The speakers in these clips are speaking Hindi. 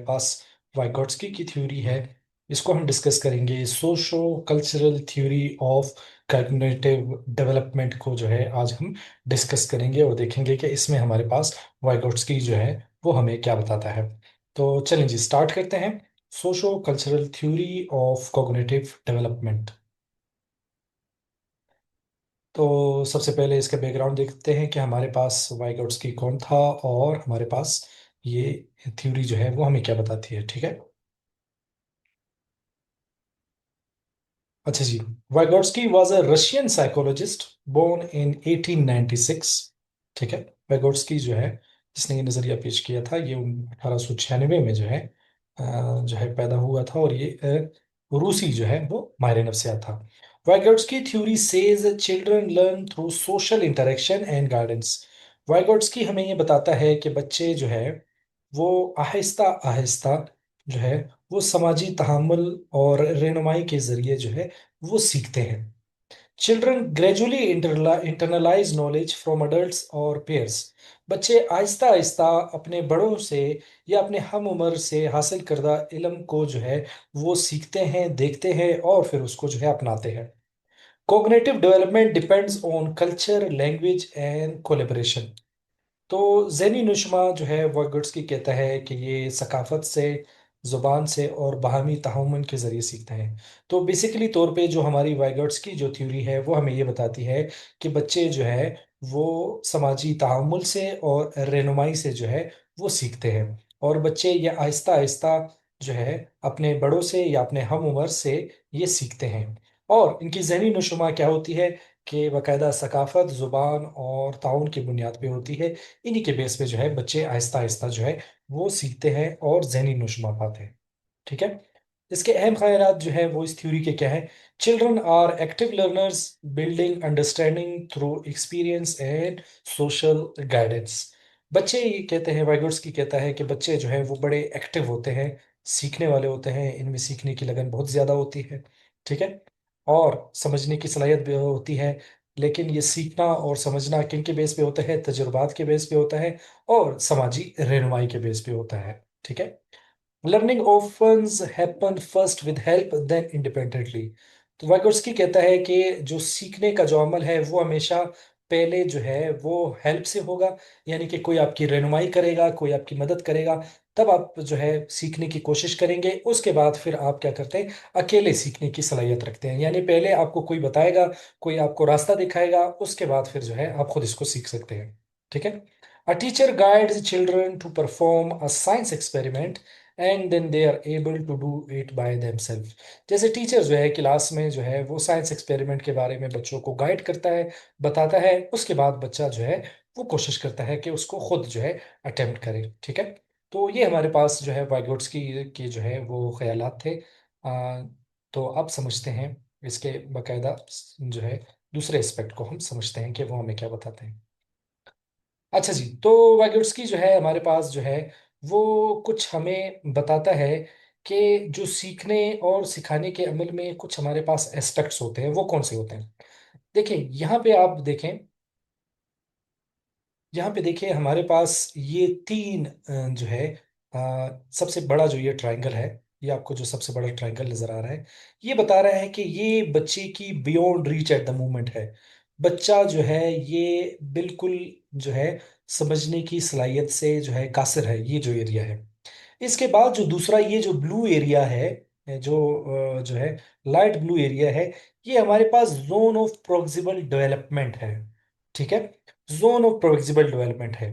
पास वाइगॉट्स्की की थ्योरी है। इसको हम डिस्कस करेंगे। Socio cultural theory of cognitive development को जो है आज हम डिस्कस करेंगे और देखेंगे कि इसमें हमारे पास वाइगॉट्स्की जो है वो हमें क्या बताता है। तो चलें जी, स्टार्ट करते हैं। Socio cultural theory of cognitive development. तो सबसे पहले इसका बैकग्राउंड देखते हैं कि हमारे पास वाइगॉट्स्की कौन था और हमारे पास ये थ्योरी जो है वो हमें क्या बताती है। ठीक है। अच्छा जी। Vygotsky was a Russian psychologist born in 1896। ठीक है। वाइगोट्स्की जो है जिसने ये नजरिया पेश किया था ये 1896 में जो है जो है पैदा हुआ था और ये रूसी जो है वो मायरे नफ्सियात था। Vygotsky theory says children learn through social interaction and guidance. Vygotsky हमें ये बताता है कि बच्चे जो है वो आहिस्ता आहिस्ता जो है वो समाजी तहामुल और रहनुमाई के जरिए जो है वो सीखते हैं। Children gradually internalise knowledge from adults और पेयर्स। बच्चे आहिस्ता आहिस्ता अपने बड़ों से या अपने हम उम्र से हासिल करदा इल्म को जो है वो सीखते हैं, देखते हैं और फिर उसको जो है अपनाते हैं। Cognitive development depends on culture, language and collaboration. तो ज़हनी नुशमा जो है वर्गोट्स्की कहता है कि ये सकाफत से, ज़ुबान से और बाहमी तहम्मुल के ज़रिए सीखते हैं। तो बेसिकली तौर पे जो हमारी वाइगोट्स्की जो थ्योरी है वो हमें ये बताती है कि बच्चे जो है वो समाजी तहम्मुल से और रहनुमाई से जो है वो सीखते हैं। और बच्चे ये आहिस्ता आहिस्ता जो है अपने बड़ों से या अपने हम उम्र से ये सीखते हैं। और इनकी जहनी नुशमा क्या होती है कि बाकायदा सकाफत, ज़ुबान और ताउन की बुनियाद पे होती है। इन्हीं के बेस पे जो है बच्चे आहिस्ता आहिस्ता जो है वो सीखते हैं और जहनी नशोमा पाते हैं। ठीक है। इसके अहम ख्यालात जो है वो इस थ्योरी के क्या है। Children are active learners building understanding through experience and social guidance. बच्चे ये कहते हैं, वाइगोट्स्की कहता है कि बच्चे जो है वो बड़े एक्टिव होते हैं, सीखने वाले होते हैं, इनमें सीखने की लगन बहुत ज़्यादा होती है। ठीक है। और समझने की सलाहियत भी होती है। लेकिन ये सीखना और समझना किन के बेस पे होता है? तजुर्बात के बेस पे होता है और समाजी रहनुमाई के बेस पे होता है। ठीक है। लर्निंग ऑफन्स happen first with help then independently. तो वाइगोट्स्की कहता है कि जो सीखने का जो अमल है वो हमेशा पहले जो है वो हेल्प से होगा। यानी कि कोई आपकी रहनुमाई करेगा, कोई आपकी मदद करेगा, तब आप जो है सीखने की कोशिश करेंगे। उसके बाद फिर आप क्या करते हैं? अकेले सीखने की सलाहियत रखते हैं। यानी पहले आपको कोई बताएगा, कोई आपको रास्ता दिखाएगा, उसके बाद फिर जो है आप खुद इसको सीख सकते हैं। ठीक है। A teacher guides children to perform a science experiment and then they are able to do it by themselves. जैसे टीचर जो है क्लास में जो है वो साइंस एक्सपेरिमेंट के बारे में बच्चों को गाइड करता है, बताता है, उसके बाद बच्चा जो है वो कोशिश करता है कि उसको खुद जो है अटेम्प्ट करे। ठीक है। तो ये हमारे पास जो है वाइगोट्स्की की जो है वो ख्यालात थे। आ, तो अब समझते हैं इसके बाकायदा जो है दूसरे एस्पेक्ट को हम समझते हैं कि वो हमें क्या बताते हैं। अच्छा जी। तो वाइगोट्स्की जो है हमारे पास जो है वो कुछ हमें बताता है कि जो सीखने और सिखाने के अमल में कुछ हमारे पास एस्पेक्ट्स होते हैं, वो कौन से होते हैं। देखिए यहाँ पे आप देखें, यहाँ पे देखिए हमारे पास ये तीन जो है सबसे बड़ा जो ये ट्रायंगल है, ये आपको जो सबसे बड़ा ट्रायंगल नजर आ रहा है, ये बता रहा है कि ये बच्चे की beyond reach at the moment है। बच्चा जो है ये बिल्कुल जो है समझने की सलाहियत से जो है कासिर है, ये जो एरिया है। इसके बाद जो दूसरा ये जो ब्लू एरिया है, जो है लाइट ब्लू एरिया है, ये हमारे पास जोन ऑफ प्रोक्सिमल डेवलपमेंट है। ठीक है। जोन ऑफ प्रोक्सिमल डेवलपमेंट है।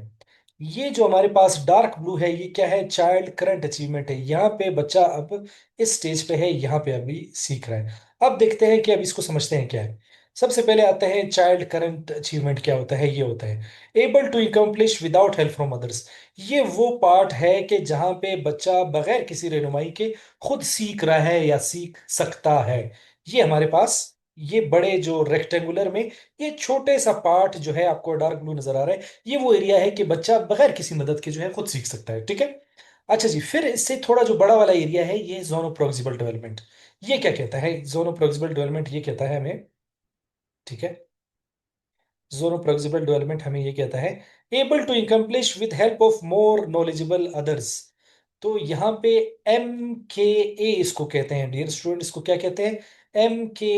ये जो हमारे पास डार्क ब्लू है ये क्या है? चाइल्ड करंट अचीवमेंट है। यहाँ पे बच्चा अब इस स्टेज पे है, यहाँ पे अभी सीख रहा है। अब देखते हैं कि अब इसको समझते हैं क्या है। सबसे पहले आते हैं चाइल्ड करंट अचीवमेंट क्या होता है। ये होता है able to accomplish without help from others. ये वो पार्ट है कि जहां पे बच्चा बगैर किसी रहनुमाई के खुद सीख रहा है या सीख सकता है। ये हमारे पास ये बड़े जो रेक्टेंगुलर में ये छोटे सा पार्ट जो है आपको डार्क ब्लू नजर आ रहा है, ये वो एरिया है कि बच्चा बगैर किसी मदद के जो है खुद सीख सकता है। ठीक है। अच्छा जी। फिर इससे थोड़ा जो बड़ा वाला एरिया है ये जोन ऑफ प्रोक्सिमल डेवलपमेंट। ये क्या कहता है? जोन ऑफ प्रोक्सिमल डेवलपमेंट ये कहता है हमें, ठीक है, जोन ऑफ प्रोक्सिमल डेवलपमेंट हमें ये कहता है able to accomplish with help of more knowledgeable others. तो यहाँ पे MKA इसको कहते हैं डियर स्टूडेंट, इसको क्या कहते हैं? MK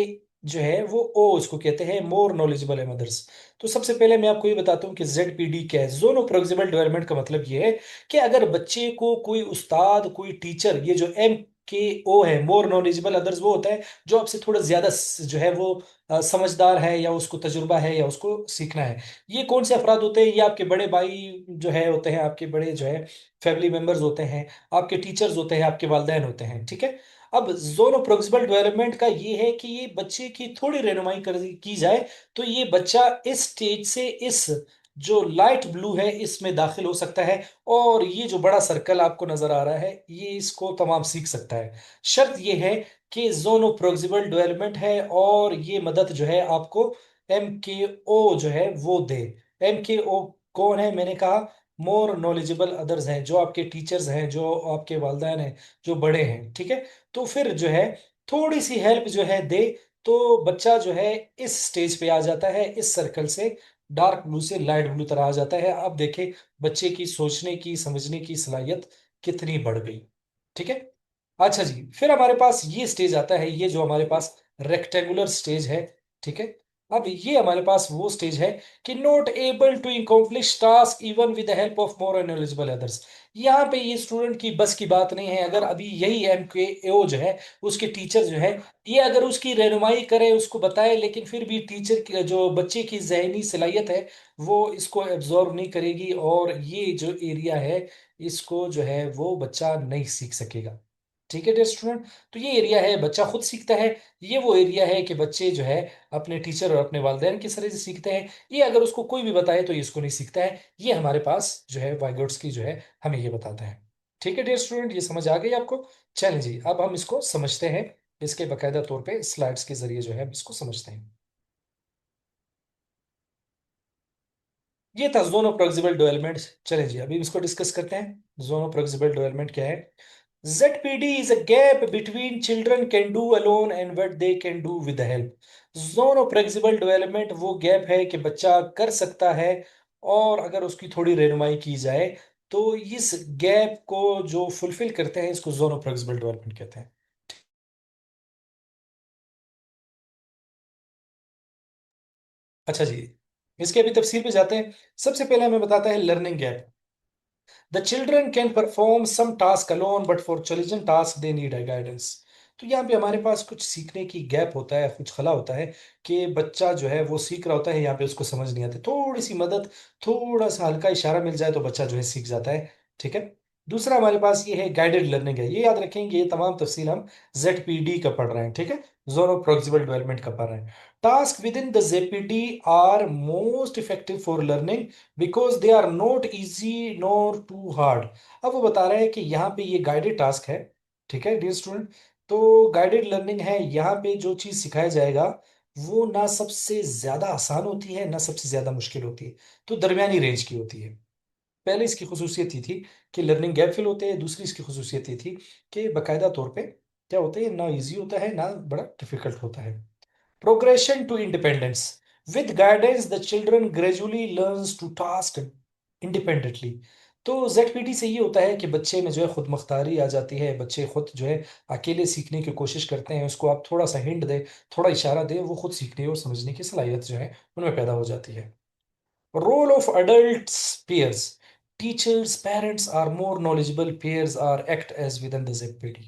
जो है वो O इसको कहते हैं, मोर नॉलेजेबल एम अदर्स। तो सबसे पहले मैं आपको ये बताता हूँ कि ZPD क्या है। जोन ऑफ प्रोक्सिमल डेवलपमेंट का मतलब ये है कि अगर बच्चे को कोई उस्ताद, कोई टीचर, ये जो MKO है, मोर नॉलेजेबल अदर्स, वो होता है जो आपसे थोड़ा ज्यादा जो है वो समझदार है, या उसको तजुर्बा है, या उसको सीखना है। ये कौन से अफराद होते हैं? ये आपके बड़े भाई जो है होते हैं, आपके बड़े जो है फैमिली मेंबर्स होते हैं, आपके टीचर्स होते हैं, आपके वालिदैन होते हैं, ठीक है। अब जोन ऑफ प्रोक्सिमल डेवलपमेंट का ये है कि ये बच्चे की थोड़ी रहनुमाई कर की जाए, तो ये बच्चा इस स्टेज से इस जो लाइट ब्लू है इसमें दाखिल हो सकता है, और ये जो बड़ा सर्कल आपको नजर आ रहा है ये इसको तमाम सीख सकता है। शर्त ये है कि जोन ऑफ प्रोक्सिमल डेवलपमेंट है, और ये मदद जो है आपको MKO जो है वो दे। MKO कौन है? मैंने कहा मोर नॉलेजेबल अदर्स हैं, जो आपके टीचर्स हैं, जो आपके वालिदैन हैं, जो बड़े हैं, ठीक है। तो फिर जो है थोड़ी सी हेल्प जो है दे, तो बच्चा जो है इस स्टेज पे आ जाता है, इस सर्कल से डार्क ब्लू से लाइट ब्लू तरह आ जाता है। अब देखे बच्चे की सोचने की, समझने की सलाहियत कितनी बढ़ गई, ठीक है। अच्छा जी, फिर हमारे पास ये स्टेज आता है, ये जो हमारे पास रेक्टेंगुलर स्टेज है, ठीक है। अब ये हमारे पास वो स्टेज है कि not able to accomplish task even with the help of more knowledgeable others. यहाँ पे ये स्टूडेंट की बस की बात नहीं है। अगर अभी यही MKO जो है, उसके टीचर जो है, ये अगर उसकी रहनुमाई करे, उसको बताए, लेकिन फिर भी टीचर की जो बच्चे की जहनी सलाहियत है वो इसको एब्जॉर्व नहीं करेगी, और ये जो एरिया है इसको जो है वो बच्चा नहीं सीख सकेगा, ठीक है डियर स्टूडेंट। तो ये एरिया है बच्चा खुद सीखता है, ये वो एरिया है कि बच्चे जो है अपने टीचर और अपने वालिदैन की तरह से सीखते हैं। ये अगर उसको कोई भी बताए तो ये इसको नहीं सीखता है। ये हमारे पास जो है वाइगोट्स की जो है हमें ये बताता है। ठीक है डियर स्टूडेंट, ये समझ आ गई आपको? चलें जी, अब हम इसको समझते हैं, इसके बाकायदा तौर पे स्लाइड्स के जरिए जो है हम इसको समझते हैं। ये था जोन ऑफ प्रोक्सिमल डेवलपमेंट। चलें जी, अभी इसको डिस्कस करते हैं। जोन ऑफ प्रोक्सिमल डेवलपमेंट क्या है? ZPD is a gap between children can do alone and what they can do with the help. Zone of flexible development वो गैप है कि बच्चा कर सकता है, और अगर उसकी थोड़ी रहनुमाई की जाए तो इस गैप को जो फुलफिल करते हैं इसको जोन ऑफ फ्लेक्सिबल डेवलपमेंट कहते हैं। अच्छा जी, इसके अभी तफसील पे जाते हैं। सबसे पहले हमें बताता है learning gap. The children can perform some task alone, but for challenging task they need a guidance. तो यहाँ पे हमारे पास कुछ सीखने की गैप होता है, कुछ खला होता है कि बच्चा जो है वो सीख रहा होता है, यहाँ पे उसको समझ नहीं आती, थोड़ी सी मदद, थोड़ा सा हल्का इशारा मिल जाए तो बच्चा जो है सीख जाता है, ठीक है। दूसरा हमारे पास ये है गाइडेड लर्निंग है। ये याद रखेंगे, ये तमाम तफसील हम ZPD का पढ़ रहे हैं, ठीक है, जोन ऑफ प्रोक्सिमल डेवलपमेंट का पढ़ रहे हैं। Task within the ZPD are most effective for learning because they are not easy nor too hard. अब वो बता रहे हैं कि यहाँ पे ये गाइडेड टास्क है, ठीक है डियर स्टूडेंट। तो गाइडेड लर्निंग है, यहाँ पे जो चीज़ सिखाया जाएगा वो ना सबसे ज़्यादा आसान होती है, ना सबसे ज़्यादा मुश्किल होती है, तो दरमियानी रेंज की होती है। पहले इसकी खसूसियत ये थी कि लर्निंग गैप फिल होते हैं। दूसरी इसकी खसूसियत ये थी कि बाकायदा तौर पे क्या होता है, ना इजी होता है ना बड़ा डिफिकल्ट होता है। Progression to independence. With guidance, the children gradually learns to task independently. तो ZPD से ये होता है कि बच्चे में जो है खुद मुख्तारी आ जाती है, बच्चे खुद जो है अकेले सीखने की कोशिश करते हैं। उसको आप थोड़ा सा हिंट दें, थोड़ा इशारा दें, वो खुद सीखने और समझने की सलाहियत जो है उनमें पैदा हो जाती है। Role of adults peers. Teachers, parents are more knowledgeable peers are act as within the ZPD.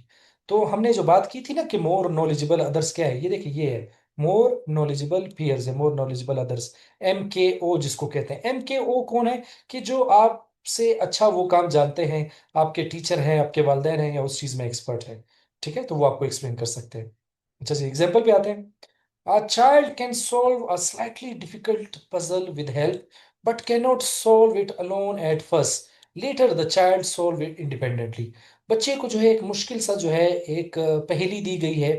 तो हमने जो बात की थी ना कि मोर नॉलेजेबल अदर्स क्या है, ये देखिए ये है मोर नॉलेजेबल peers है, मोर नॉलेजेबल अदर्स, MKO जिसको कहते हैं। MKO कौन है? कि जो आपसे अच्छा वो काम जानते हैं, आपके टीचर हैं, आपके वालिदैन हैं, या उस चीज़ में एक्सपर्ट है, ठीक है, तो वो आपको एक्सप्लेन कर सकते हैं। अच्छा जी, एग्जाम्पल पे आते हैं। A child can solve a slightly difficult puzzle with help, but cannot solve it alone at first. Later, the child solve it independently. बच्चे को जो है एक मुश्किल सा जो है एक पहेली दी गई है,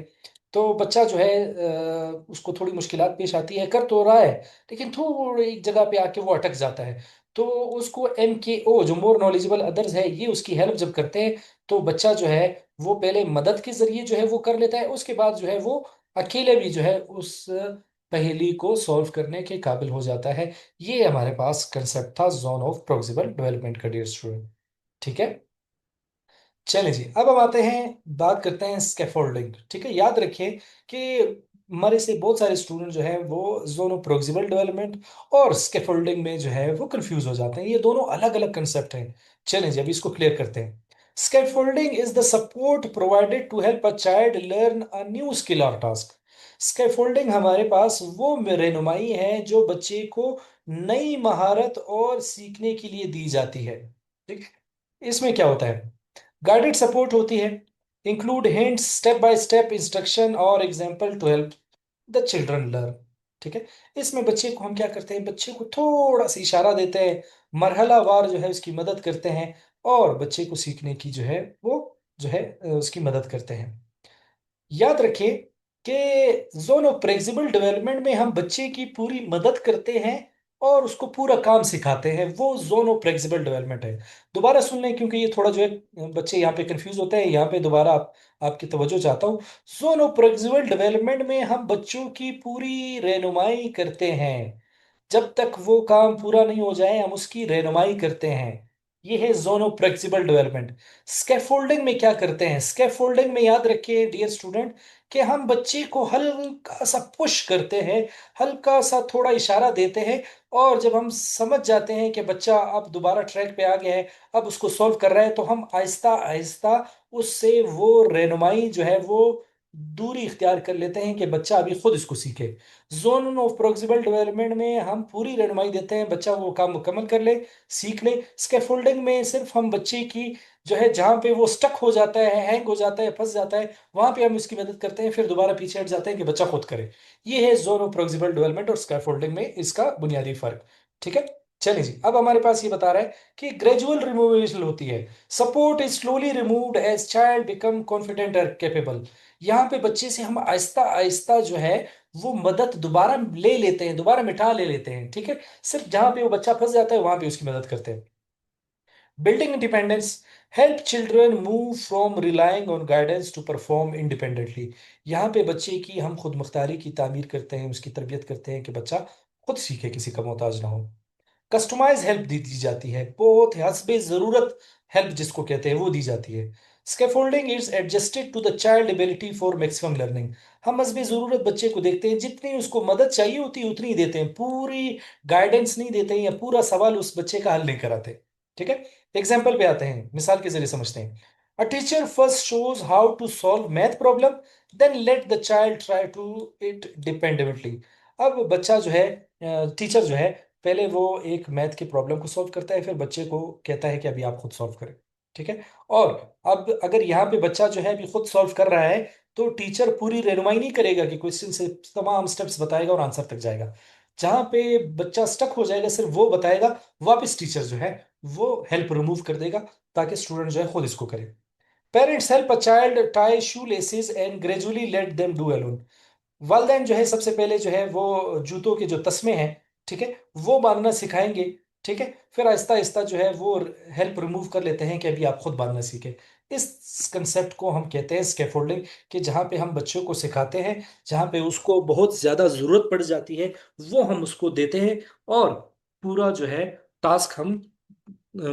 तो बच्चा जो है उसको थोड़ी मुश्किलात पेश आती है, कर तो रहा है, लेकिन थोड़ी एक जगह पे आके वो अटक जाता है। तो उसको MKO जो मोर नॉलेजेबल अदर्स है, ये उसकी हेल्प जब करते हैं, तो बच्चा जो है वो पहले मदद के जरिए जो है वो कर लेता है, उसके बाद जो है वो अकेले भी जो है उस पहेली को सॉल्व करने के काबिल हो जाता है। ये हमारे पास कंसेप्ट था जोन ऑफ प्रोक्सिमल डेवलपमेंट का डियर स्टूडेंट, ठीक है। चलिए जी, अब हम आते हैं, बात करते हैं स्कैफोल्डिंग। ठीक है, याद रखिए कि हमारे से बहुत सारे स्टूडेंट जो है वो जोनो प्रोक्सिमल डेवलपमेंट और स्कैफोल्डिंग में जो है वो कंफ्यूज हो जाते हैं। ये दोनों अलग अलग कंसेप्ट हैं। चलिए जी, अभी इसको क्लियर करते हैं। Scaffolding is the support provided to help a child learn a new skill और टास्क। स्कैफोल्डिंग हमारे पास वो रहनुमाई है जो बच्चे को नई महारत और सीखने के लिए दी जाती है। ठीक है, इसमें क्या होता है? गाइडेड सपोर्ट होती है, include hints, step by step instruction और example to help the children learn. ठीक है, इसमें बच्चे को हम क्या करते हैं, बच्चे को थोड़ा सा इशारा देते हैं, मरहलावार जो है उसकी मदद करते हैं, और बच्चे को सीखने की जो है वो जो है उसकी मदद करते हैं। याद रखें कि जोन ऑफ फ्लेक्सिबल डेवलपमेंट में हम बच्चे की पूरी मदद करते हैं और उसको पूरा काम सिखाते हैं, वो जोन ऑफ फ्लेक्सिबल डेवलपमेंट है। दोबारा सुन लें, क्योंकि ये थोड़ा जो है बच्चे यहाँ पे कंफ्यूज होते हैं। यहाँ पे दोबारा आपकी तवज्जो चाहता हूँ। जोन ऑफ फ्लेक्सिबल डेवलपमेंट में हम बच्चों की पूरी रहनुमाई करते हैं। जब तक वो काम पूरा नहीं हो जाए हम उसकी रहनुमाई करते हैं। ये है zone of flexible development. Scaffolding में क्या करते हैं? स्कैफोल्डिंग में याद रखिए डियर स्टूडेंट कि हम बच्चे को हल्का सा पुश करते हैं, हल्का सा थोड़ा इशारा देते हैं, और जब हम समझ जाते हैं कि बच्चा अब दोबारा ट्रैक पे आ गया है, अब उसको सॉल्व कर रहा है, तो हम आहिस्ता आहिस्ता उससे वो रहनुमाई जो है वो दूरी इख्तियार कर लेते हैं कि बच्चा अभी खुद इसको सीखे। जोन ऑफ प्रोक्सिमल डेवलपमेंट में हम पूरी रहनुमाई देते हैं, बच्चा वो काम मुकम्मल कर ले, सीख ले। स्कैफोल्डिंग में सिर्फ हम बच्चे की जो है जहाँ पे वो स्टक हो जाता है, हैंग हो जाता है, फंस जाता है, वहां पे हम उसकी मदद करते हैं, फिर दोबारा पीछे हट जाते हैं कि बच्चा खुद करे। ये है जोन ऑफ प्रोक्सिमल डेवलपमेंट और स्कैफोल्डिंग में इसका बुनियादी फर्क। ठीक है, चलिए जी, अब हमारे पास ये बता रहा है कि ग्रेजुअल रिमूवल होती है। Support is slowly removed as child become confident और कैपेबल। यहाँ पे बच्चे से हम आहिस्ता आहिस्ता जो है वो मदद दोबारा ले लेते हैं, दोबारा मिटा ले लेते हैं। ठीक है, सिर्फ जहां पे वो बच्चा फंस जाता है वहां पे उसकी मदद करते हैं। Building independence, help children move from relying on guidance to perform independently. यहाँ पे बच्चे की हम खुद मुख्तारी की तामीर करते हैं, उसकी तरबियत करते हैं कि बच्चा खुद सीखे, किसी का मोहताज ना हो। कस्टमाइज हेल्प दी जाती है, बहुत हस्बे जरूरत हेल्प जिसको कहते हैं वो दी जाती है। Scaffolding is adjusted to the child ability for maximum learning. हम हस्बे जरूरत बच्चे को देखते हैं, जितनी उसको मदद चाहिए होती है उतनी ही देते हैं, पूरी गाइडेंस नहीं देते हैं या पूरा सवाल उस बच्चे का हल नहीं कराते। ठीक है, एग्जाम्पल पे आते हैं, मिसाल के जरिए समझते हैं। A teacher first shows how to solve math problem, then let the child try to it dependently. अब बच्चा जो है, टीचर जो है, पहले वो एक मैथ की प्रॉब्लम को सॉल्व करता है, फिर बच्चे को कहता है कि अभी आप खुद सॉल्व करें। ठीक है, और अब अगर यहाँ पे बच्चा जो है अभी खुद सॉल्व कर रहा है, तो टीचर पूरी रहनुमाई नहीं करेगा कि क्वेश्चन से तमाम स्टेप्स बताएगा और आंसर तक जाएगा। जहाँ पे बच्चा स्टक हो जाएगा सिर्फ वो बताएगा, वापस टीचर जो है वो हेल्प रिमूव कर देगा ताकि स्टूडेंट जो है खुद इसको करे। Parents help a child tie shoe laces and gradually let them do alone. वालदेन जो है सबसे पहले जो है वो जूतों के जो तस्मे हैं, ठीक है, वो बांधना सिखाएंगे। ठीक है, फिर आहिस्ता आहिस्ता जो है वो हेल्प रिमूव कर लेते हैं कि अभी आप खुद बांधना सीखें। इस कंसेप्ट को हम कहते हैं स्कैफोल्डिंग, कि जहाँ पे हम बच्चों को सिखाते हैं, जहाँ पे उसको बहुत ज़्यादा ज़रूरत पड़ जाती है वो हम उसको देते हैं, और पूरा जो है टास्क हम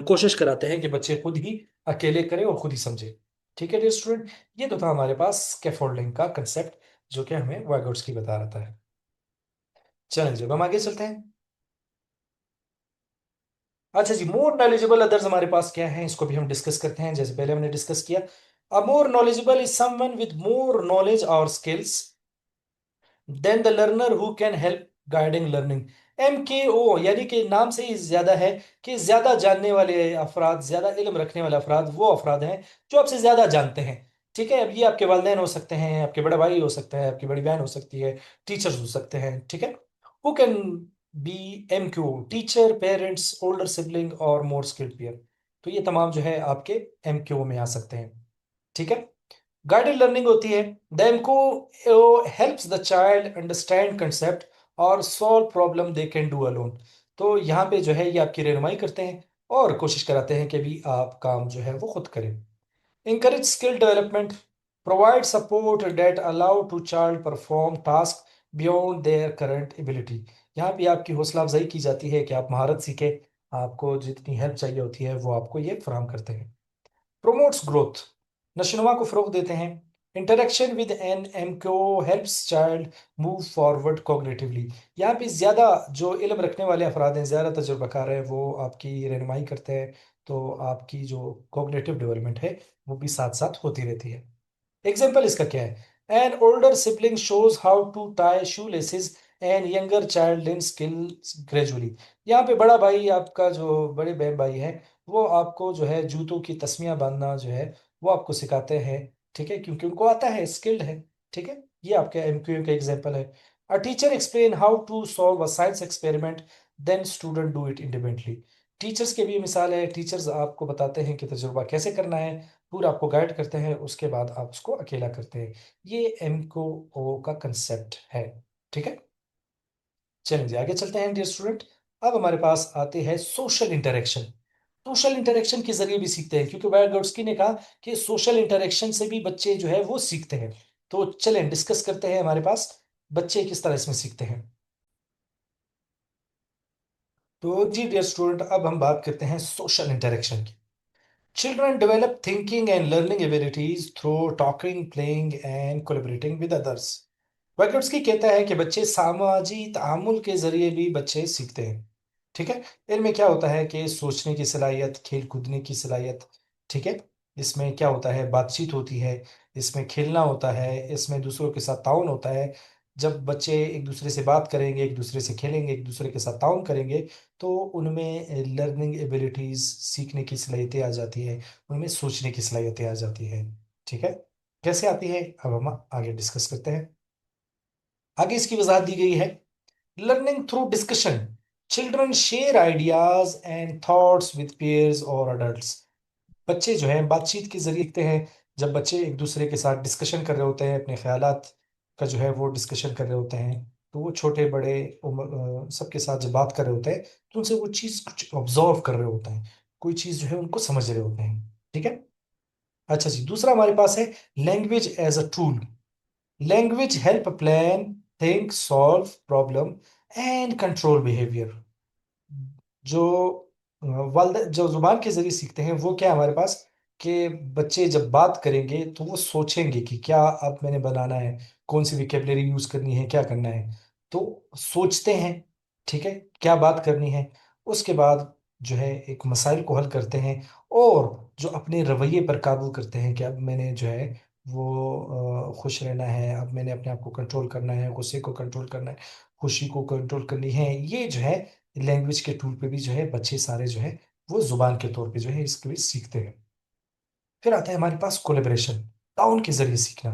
कोशिश कराते हैं कि बच्चे खुद ही अकेले करें और खुद ही समझे। ठीक है डियर स्टूडेंट, ये तो था हमारे पास स्कैफोल्डिंग का कंसेप्ट जो कि हमें वाइगोट्स्की बता रहा था। चलें जब हम आगे चलते हैं। अच्छा जी, मोर नॉलेजेबल अदर्स हमारे पास क्या है, इसको भी हम डिस्कस करते हैं। जैसे पहले हमने डिस्कस किया, a more knowledgeable is someone with more knowledge और skills than the learner who can help guiding learning. MKO यानी कि नाम से ही ज्यादा है कि ज्यादा जानने वाले अफराद, ज्यादा इल्म रखने वाले अफराद वो अफराद हैं जो आपसे ज्यादा जानते हैं। ठीक है, अब ये आपके वालिदैन हो सकते हैं, आपके बड़े भाई हो सकते हैं, आपकी बड़ी बहन हो सकती है, टीचर्स हो सकते हैं। ठीक है, who can be MKO, teacher, parents, older sibling और मोर स्किल्ड पीयर। तो ये तमाम जो है आपके MKO में आ सकते हैं। ठीक है, गाइडेड लर्निंग होती है, देम को helps the child understand concept और solve problem they can do alone. तो यहाँ पे जो है ये आपकी रहनुमाई करते हैं और कोशिश कराते हैं कि भी आप काम जो है वो खुद करें। Encourage skill development, provide support that allow to child perform task beyond their current ability. यहाँ पे आपकी हौसला अफजाई की जाती है कि आप महारत सीखें, आपको जितनी हेल्प चाहिए होती है वो आपको ये फराहम करते हैं। प्रोमोट्स ग्रोथ, नशोनुमा को फरोग देते हैं। Interaction with an MKO helps child move forward cognitively, यहाँ पे ज्यादा जो इल्म रखने वाले अफराद हैं, ज्यादा तजुर्बाकार है, वो आपकी रहनुमाई करते हैं, तो आपकी जो कॉग्निटिव डेवलपमेंट है वो भी साथ साथ होती रहती है। एग्जाम्पल इसका क्या है? An older sibling shows how to tie shoe laces and younger child in skills gradually, यहाँ पे बड़ा भाई, आपका जो बड़े बहन भाई है, वो आपको जो है जूतों की तस्मियां बांधना जो है वो आपको सिखाते हैं, ठीक है, क्योंकि उनको आता है, स्किल्ड है। ठीक है, ये आपके एमक्यू का एग्जाम्पल है। A teacher explain how to solve a science experiment, then student do it independently, teachers के भी ये मिसाल है, टीचर्स आपको बताते हैं कि तजुर्बा कैसे करना है, पूरा आपको गाइड करते हैं, उसके बाद आप उसको अकेला करते हैं। ये एमको ओ का कंसेप्ट है। ठीक है, चलिए जी, आगे चलते हैं डियर स्टूडेंट। अब हमारे पास आते हैं सोशल इंटरेक्शन। सोशल इंटरेक्शन के जरिए भी सीखते हैं, क्योंकि वायगोट्स्की ने कहा कि सोशल इंटरेक्शन से भी बच्चे जो है वो सीखते हैं। तो चलें डिस्कस करते हैं हमारे पास बच्चे किस तरह इसमें सीखते हैं। तो जी डियर स्टूडेंट, अब हम बात करते हैं सोशल इंटरेक्शन की। Children develop thinking and learning abilities through talking, playing, and collaborating with others. वैगोट्स्की कहता है कि बच्चे सामाजिक तामुल के जरिए भी बच्चे सीखते हैं। ठीक है, इनमें क्या होता है कि सोचने की सलाहियत, खेल कूदने की सलाहियत, ठीक है, इसमें क्या होता है, बातचीत होती है, इसमें खेलना होता है, इसमें दूसरों के साथ ताउन होता है। जब बच्चे एक दूसरे से बात करेंगे, एक दूसरे से खेलेंगे, एक दूसरे के साथ ताउन करेंगे, तो उनमें लर्निंग एबिलिटीज, सीखने की सलाहियतें आ जाती है, उनमें सोचने की सलाहियतें आ जाती है। ठीक है, कैसे आती है अब हम आगे डिस्कस करते हैं। आगे इसकी वजाहत दी गई है। Learning through discussion, children share ideas and thoughts with peers और adults। बच्चे जो हैं बातचीत के जरिए सीखते हैं। जब बच्चे एक दूसरे के साथ डिस्कशन कर रहे होते हैं, अपने ख्यालात का जो है वो डिस्कशन कर रहे होते हैं, तो वो छोटे बड़े सबके साथ जब बात कर रहे होते हैं, तो उनसे वो चीज़ कुछ ऑब्जर्व कर रहे होते हैं, कोई चीज़ जो है उनको समझ रहे होते हैं। ठीक है, अच्छा जी, दूसरा हमारे पास है language as a tool. Language help plan, think, solve problem and control behaviour. जो वालदा जो जुबान के जरिए सीखते हैं वो क्या है हमारे पास, कि बच्चे जब बात करेंगे तो वो सोचेंगे कि क्या अब मैंने बनाना है, कौन सी विकेबलरी यूज करनी है, क्या करना है, तो सोचते हैं। ठीक है, क्या बात करनी है, उसके बाद जो है एक मसाइल को हल करते हैं, और जो अपने रवैये पर काबू करते हैं कि अब मैंने जो है वो खुश रहना है, अब मैंने अपने आप को कंट्रोल करना है, गुस्से को कंट्रोल करना है, खुशी को कंट्रोल करनी है, ये जो है लैंग्वेज के टूल पे भी जो है बच्चे सारे जो है वो जुबान के तौर पे जो है इसके भी सीखते हैं। फिर आता है हमारे पास कोलेबरेशन, ताउन के जरिए सीखना।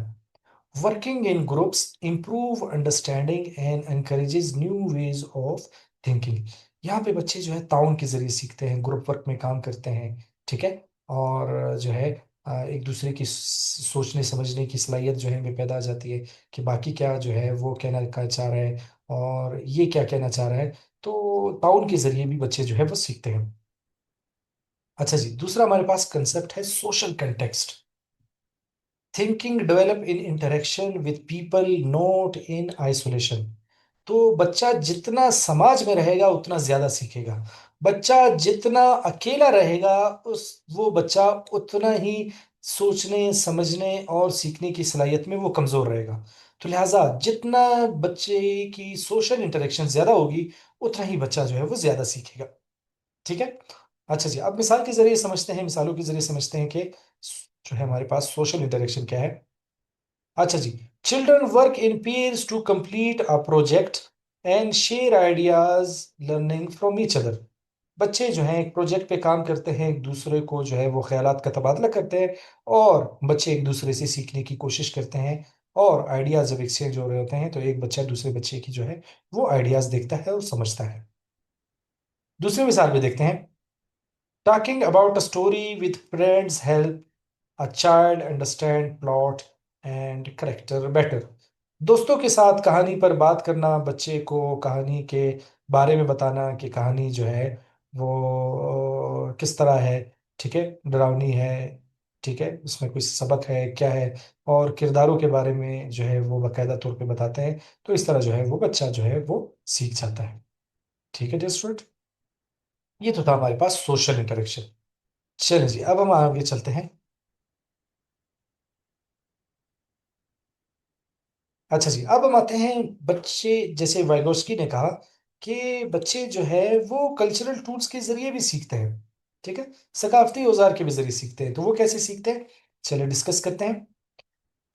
Working in groups improve understanding and encourages new ways of thinking. यहाँ पे बच्चे जो है ताउन के जरिए सीखते हैं, ग्रुप वर्क में काम करते हैं। ठीक है, और जो है एक दूसरे की सोचने समझने की सलाहियत जो है हमें पैदा आ जाती है, कि बाकी क्या जो है वो कहना का चाह रहा है, और ये क्या कहना चाह रहा है, तो ताउन के जरिए भी बच्चे जो है वो सीखते हैं। अच्छा जी, दूसरा हमारे पास कंसेप्ट है social context. Thinking develop in interaction with people, not in isolation. तो बच्चा जितना समाज में रहेगा उतना ज्यादा सीखेगा। बच्चा जितना अकेला रहेगा, उस वो बच्चा उतना ही सोचने समझने और सीखने की सलाहियत में वो कमजोर रहेगा। तो लिहाजा जितना बच्चे की सोशल इंटरेक्शन ज्यादा होगी, उतना ही बच्चा जो है वो ज्यादा सीखेगा। ठीक है, अच्छा जी, अब मिसाल के जरिए समझते हैं, मिसालों के जरिए समझते हैं कि जो है हमारे पास सोशल इंटरेक्शन क्या है। अच्छा जी, children work in peers to complete a project and share ideas, learning from each other. बच्चे जो हैं एक प्रोजेक्ट पे काम करते हैं, एक दूसरे को जो है वो ख्यालात का तबादला करते हैं, और बच्चे एक दूसरे से सीखने की कोशिश करते हैं, और आइडियाज जब एक्सचेंज हो रहे होते हैं तो एक बच्चा दूसरे बच्चे की जो है वो आइडियाज देखता है और समझता है। दूसरी मिसाल में देखते हैं। Talking about a story with friends help a child understand plot and character better। दोस्तों के साथ कहानी पर बात करना, बच्चे को कहानी के बारे में बताना कि कहानी जो है वो किस तरह है, ठीक है, डरावनी है, ठीक है, उसमें कोई सबक है क्या है, और किरदारों के बारे में जो है वो बाकायदा तौर पे बताते हैं। तो इस तरह जो है वो बच्चा जो है वो सीख जाता है। ठीक है डियर स्टूडेंट, ये तो था हमारे पास सोशल इंटरेक्शन। चलिए जी, अब हम आगे चलते हैं। अच्छा जी, अब हम आते हैं बच्चे, जैसे वाइगोस्की ने कहा कि बच्चे जो है वो कल्चरल टूल्स के जरिए भी सीखते हैं। ठीक है, सकाफती औजार के भी जरिए सीखते हैं। तो वो कैसे सीखते हैं, चलिए डिस्कस करते हैं।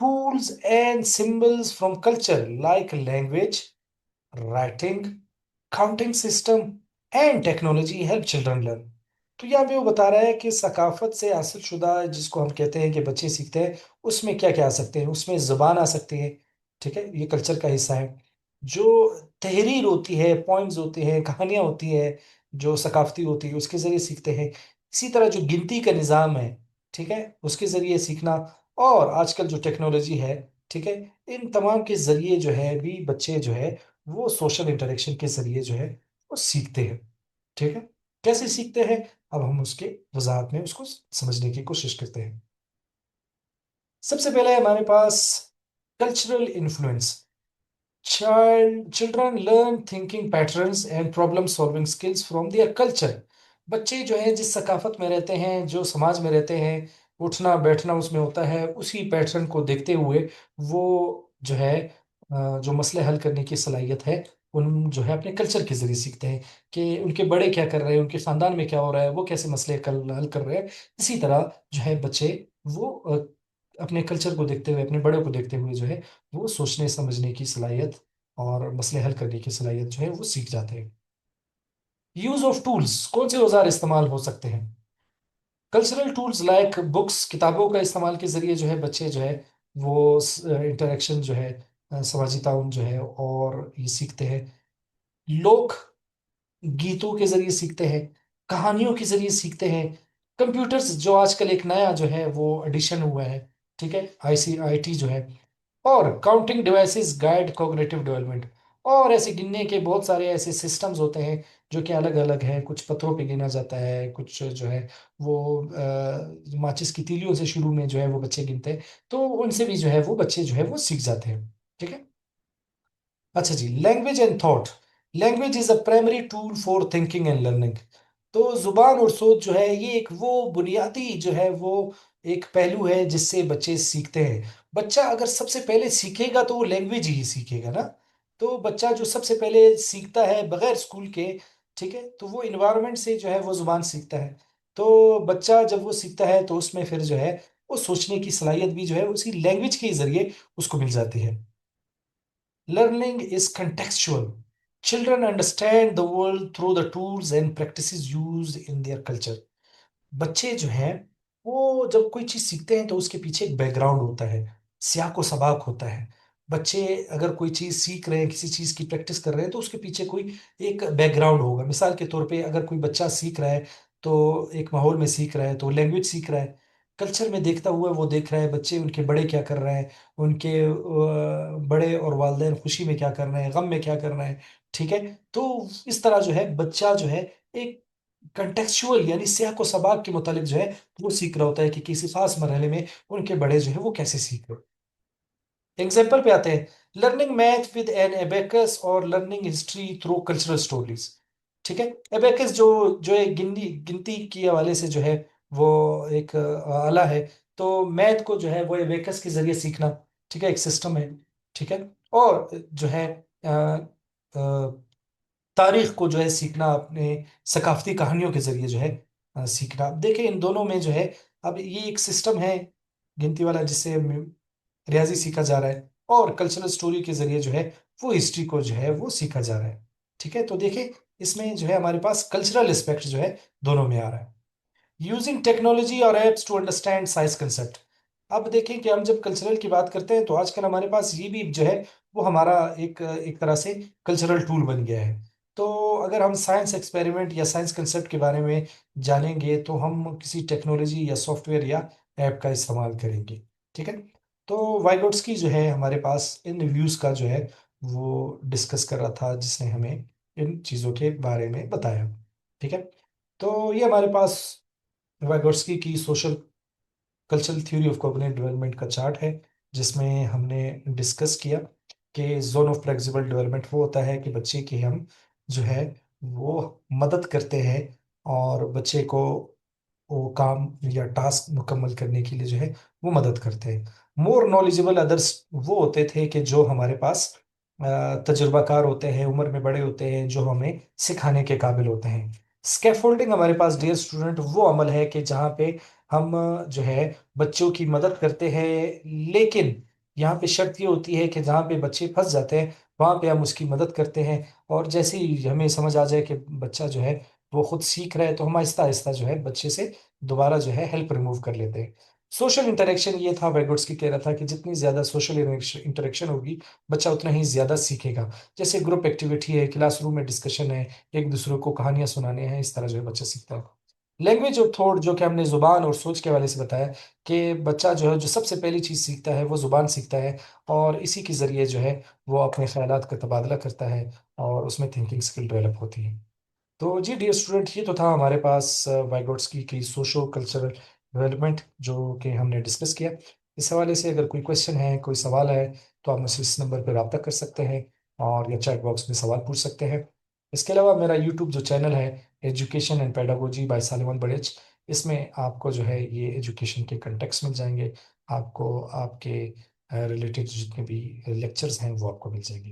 Tools and symbols from culture like language, writing, counting system and technology help children learn. तो यहाँ पे वो बता रहा है कि सकाफत से हासिल शुदा, जिसको हम कहते हैं कि बच्चे सीखते हैं, उसमें क्या क्या आ सकते हैं। उसमें जुबान आ सकती है, ठीक है, ये कल्चर का हिस्सा है। जो तहरीर होती है, पॉइंट्स होती हैं, कहानियां होती है, जो सकाफती होती है, उसके जरिए सीखते हैं। इसी तरह जो गिनती का निज़ाम है, ठीक है, उसके जरिए सीखना। और आजकल जो टेक्नोलॉजी है, ठीक है, इन तमाम के जरिए जो है भी बच्चे जो है वो सोशल इंटरेक्शन के जरिए जो है वो सीखते हैं। ठीक है, कैसे सीखते हैं, अब हम उसके वजाहत में उसको समझने की कोशिश करते हैं। सबसे पहले हमारे पास cultural influence. Children learn thinking patterns and problem solving skills from their culture। बच्चे जो हैं जिस सकाफत में रहते हैं, जो समाज में रहते हैं, उठना बैठना उसमें होता है, उसी पैटर्न को देखते हुए वो जो है जो मसले हल करने की सलाहियत है, उन जो है अपने कल्चर के जरिए सीखते हैं कि उनके बड़े क्या कर रहे हैं, उनके खानदान में क्या हो रहा है, वो कैसे मसले कल हल कर रहे हैं। इसी तरह जो है बच्चे वो अपने कल्चर को देखते हुए, अपने बड़े को देखते हुए जो है वो सोचने समझने की सलाहियत और मसले हल करने की सलाहियत जो है वो सीख जाते हैं। यूज ऑफ टूल्स, कौन से औजार इस्तेमाल हो सकते हैं। कल्चरल टूल्स लाइक बुक्स, किताबों का इस्तेमाल के जरिए जो है बच्चे जो है वो इंटरेक्शन जो है, सामाजिक ताउन जो है और ये सीखते हैं। लोक गीतों के जरिए सीखते हैं, कहानियों के जरिए सीखते हैं। कंप्यूटर्स जो आजकल एक नया जो है वो एडिशन हुआ है, ठीक है, आईसीआईटी जो है। और counting devices guide cognitive development. और ऐसे गिनने के बहुत सारे ऐसे सिस्टम्स होते हैं जो कि अलग अलग हैं। कुछ पत्थरों पे गिना जाता है, कुछ जो है वो माचिस की तीलियों से शुरू में जो है वो बच्चे गिनते हैं। तो उनसे भी जो है वो बच्चे जो है वो सीख जाते हैं। ठीक है। अच्छा जी, language and thought. Language is a primary tool for thinking and learning. तो जुबान और सोच जो है ये एक वो बुनियादी जो है वो एक पहलू है जिससे बच्चे सीखते हैं। बच्चा अगर सबसे पहले सीखेगा तो वो लैंग्वेज ही सीखेगा ना। तो बच्चा जो सबसे पहले सीखता है बगैर स्कूल के, ठीक है, तो वो इन्वायरमेंट से जो है वो जुबान सीखता है। तो बच्चा जब वो सीखता है तो उसमें फिर जो है वो सोचने की सलाहियत भी जो है उसी लैंग्वेज के जरिए उसको मिल जाती है। Learning is contextual. Children understand the world through the tools and practices used in their culture। बच्चे जो हैं वो जब कोई चीज सीखते हैं तो उसके पीछे एक बैकग्राउंड होता है, सियाक व सबाक होता है। बच्चे अगर कोई चीज सीख रहे हैं, किसी चीज की प्रैक्टिस कर रहे हैं, तो उसके पीछे कोई एक बैकग्राउंड होगा। मिसाल के तौर पे अगर कोई बच्चा सीख रहा है तो एक माहौल में सीख रहा है तो लैंग्वेज सीख रहा है। कल्चर में देखता हुआ वो देख रहा है बच्चे, उनके बड़े क्या कर रहे हैं, उनके बड़े और वालिदैन खुशी में क्या कर रहे हैं, गम में क्या कर रहे हैं। ठीक है, तो इस तरह जो है बच्चा जो है एक कंटेक्चुअल यानी सियाक व सबाक के मुतालिक जो है वो सीख रहा होता है कि किसी खास मरहले में उनके बड़े जो है वो कैसे सीख रहे। एग्जाम्पल पे आते हैं, learning math with an abacus और learning history through cultural stories. ठीक है, एबेकस जो जो एक गिनती गिनती के हवाले से जो है वो एक आला है। तो मैथ को जो है वो एबेकस के जरिए सीखना, ठीक है, एक सिस्टम है। ठीक है, और जो है अ, अ, तारीख को जो है सीखना अपने सकाफती कहानियों के जरिए जो है सीखना। अब देखिए इन दोनों में जो है, अब ये एक सिस्टम है गिनती वाला जिससे रियाजी सीखा जा रहा है, और कल्चरल स्टोरी के जरिए जो है वो हिस्ट्री को जो है वो सीखा जा रहा है। ठीक है, तो देखिए इसमें जो है हमारे पास कल्चरल एस्पेक्ट जो है दोनों में आ रहा है। यूजिंग टेक्नोलॉजी और apps to understand science concept. अब देखें कि हम जब कल्चरल की बात करते हैं तो आजकल हमारे पास ये भी जो है वो हमारा एक एक तरह से कल्चरल टूल बन गया है। तो अगर हम साइंस एक्सपेरिमेंट या साइंस कंसेप्ट के बारे में जानेंगे तो हम किसी टेक्नोलॉजी या सॉफ्टवेयर या ऐप का इस्तेमाल करेंगे। ठीक है, तो वाइगोट्स्की जो है हमारे पास इन रिव्यूज का जो है वो डिस्कस कर रहा था, जिसने हमें इन चीज़ों के बारे में बताया। ठीक है, तो ये हमारे पास वाइगोट्स्की की social cultural theory of cognitive development का चार्ट है, जिसमें हमने डिस्कस किया कि जोन ऑफ फ्लेक्सिबल डेवलपमेंट वो होता है कि बच्चे की हम जो है वो मदद करते हैं और बच्चे को वो काम या टास्क मुकम्मल करने के लिए जो है वो मदद करते हैं। मोर नॉलेजेबल अदर्स वो होते थे कि जो हमारे पास तजुर्बाकार होते हैं, उम्र में बड़े होते हैं, जो हमें सिखाने के काबिल होते हैं। स्कैफोल्डिंग हमारे पास डियर स्टूडेंट वो अमल है कि जहाँ पे हम जो है बच्चों की मदद करते हैं, लेकिन यहाँ पे शर्त ये होती है कि जहाँ पे बच्चे फंस जाते हैं वहाँ पे हम उसकी मदद करते हैं। और जैसे ही हमें समझ आ जाए कि बच्चा जो है वो खुद सीख रहा है, तो हम आहिस्ता आहिस्ता जो है बच्चे से दोबारा जो है हेल्प रिमूव कर लेते हैं। सोशल इंटरेक्शन ये था, वेगोट्स्की कह रहा था कि जितनी ज्यादा सोशल इंटरेक्शन होगी बच्चा उतना ही ज्यादा सीखेगा। जैसे ग्रुप एक्टिविटी है, क्लासरूम में डिस्कशन है, एक दूसरे को कहानियां सुनाने हैं, इस तरह जो है बच्चा सीखता है। लैंग्वेज और थॉट, जो कि हमने जुबान और सोच के हवाले से बताया कि बच्चा जो है जो सबसे पहली चीज सीखता है वो जुबान सीखता है, और इसी के जरिए जो है वो अपने ख्यालात का तबादला करता है और उसमें थिंकिंग स्किल डेवलप होती है। तो जी डियर स्टूडेंट, ये तो था हमारे पास वाइगोट्स्की की सोशो कल्चरल डेवलपमेंट जो कि हमने डिस्कस किया। इस हवाले से अगर कोई क्वेश्चन है, कोई सवाल है, तो आप मुझसे इस नंबर पर रब्ता कर सकते हैं और या चैट बॉक्स में सवाल पूछ सकते हैं। इसके अलावा मेरा यूट्यूब जो चैनल है, education and pedagogy bye Saliman बड़ेच, इसमें आपको जो है ये एजुकेशन के कंटेक्स्ट मिल जाएंगे। आपको आपके रिलेटेड जितने भी लेक्चर्स हैं वो आपको मिल जाएंगे।